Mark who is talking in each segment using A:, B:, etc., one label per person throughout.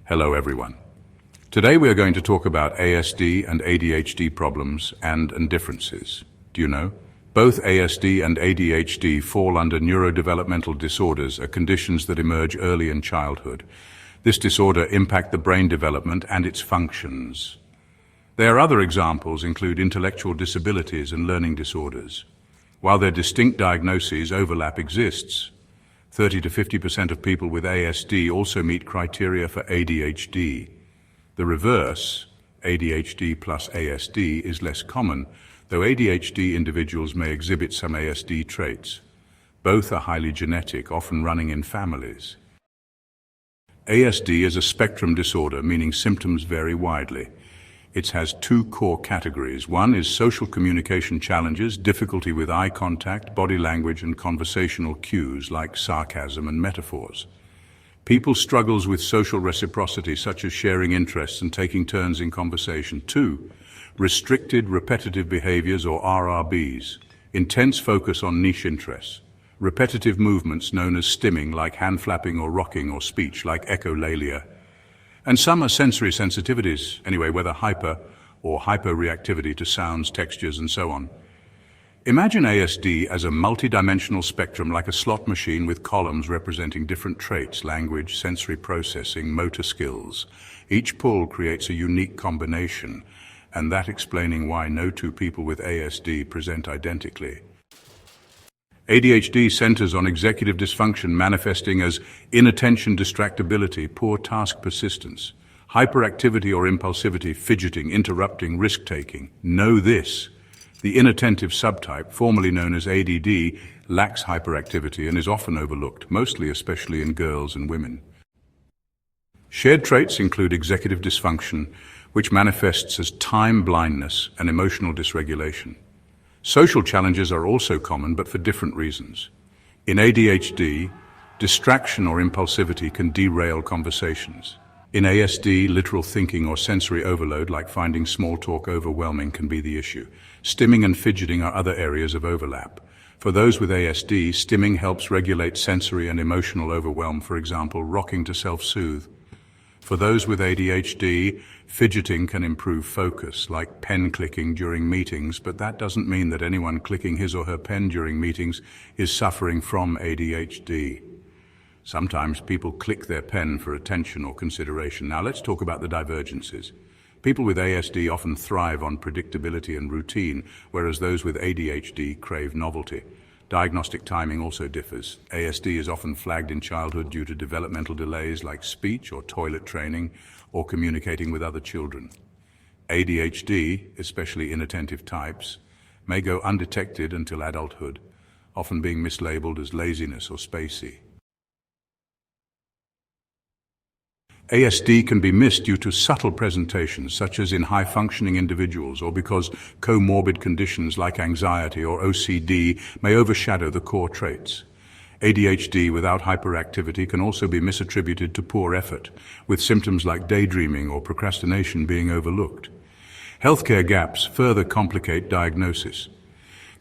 A: Hello everyone. Today we are going to talk about ASD and ADHD problems and differences. Do you know? Both ASD and ADHD fall under neurodevelopmental disorders, are conditions that emerge early in childhood. This disorder impacts the brain development and its functions. Their other examples include intellectual disabilities and learning disorders. While their distinct diagnoses, overlap exists. 30 to 50% of people with ASD also meet criteria for ADHD. The reverse, ADHD plus ASD, is less common, though ADHD individuals may exhibit some ASD traits. Both are highly genetic, often running in families. ASD is a spectrum disorder, meaning symptoms vary widely. It has two core categories. One is social communication challenges, difficulty with eye contact, body language, and conversational cues like sarcasm and metaphors. People struggles with social reciprocity, such as sharing interests and taking turns in conversation. 2. Restricted repetitive behaviors, or RRBs, intense focus on niche interests. Repetitive movements known as stimming, like hand flapping or rocking, or speech like echolalia. And some are sensory sensitivities, anyway, whether hyper or hyporeactivity to sounds, textures, and so on. Imagine ASD as a multidimensional spectrum, like a slot machine with columns representing different traits: language, sensory processing, motor skills. Each pull creates a unique combination, and that explaining why no two people with ASD present identically. ADHD centers on executive dysfunction, manifesting as inattention, distractibility, poor task persistence, hyperactivity or impulsivity, fidgeting, interrupting, risk-taking. Know this: the inattentive subtype, formerly known as ADD, lacks hyperactivity and is often overlooked, especially in girls and women. Shared traits include executive dysfunction, which manifests as time blindness and emotional dysregulation. Social challenges are also common, but for different reasons. In ADHD, distraction or impulsivity can derail conversations. In ASD, literal thinking or sensory overload, like finding small talk overwhelming, can be the issue. Stimming and fidgeting are other areas of overlap. For those with ASD, stimming helps regulate sensory and emotional overwhelm, for example, rocking to self-soothe. For those with ADHD, fidgeting can improve focus, like pen clicking during meetings, but that doesn't mean that anyone clicking his or her pen during meetings is suffering from ADHD. Sometimes people click their pen for attention or consideration. Now let's talk about the divergences. People with ASD often thrive on predictability and routine, whereas those with ADHD crave novelty. Diagnostic timing also differs. ASD is often flagged in childhood due to developmental delays like speech or toilet training or communicating with other children. ADHD, especially inattentive types, may go undetected until adulthood, often being mislabeled as laziness or spacey. ASD can be missed due to subtle presentations, such as in high-functioning individuals, or because comorbid conditions like anxiety or OCD may overshadow the core traits. ADHD without hyperactivity can also be misattributed to poor effort, with symptoms like daydreaming or procrastination being overlooked. Healthcare gaps further complicate diagnosis.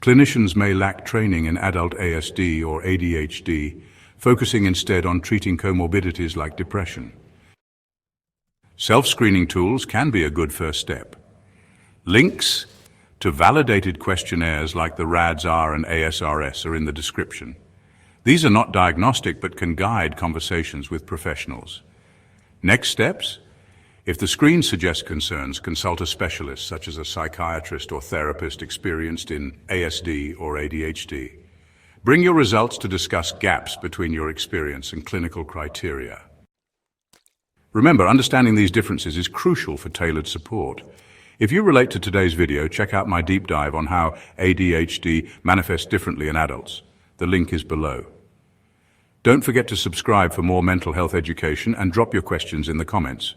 A: Clinicians may lack training in adult ASD or ADHD, focusing instead on treating comorbidities like depression. Self-screening tools can be a good first step. Links to validated questionnaires like the RADS-R and ASRS are in the description. These are not diagnostic but can guide conversations with professionals. Next steps? If the screen suggests concerns, consult a specialist such as a psychiatrist or therapist experienced in ASD or ADHD. Bring your results to discuss gaps between your experience and clinical criteria. Remember, understanding these differences is crucial for tailored support. If you relate to today's video, check out my deep dive on how ADHD manifests differently in adults. The link is below. Don't forget to subscribe for more mental health education and drop your questions in the comments.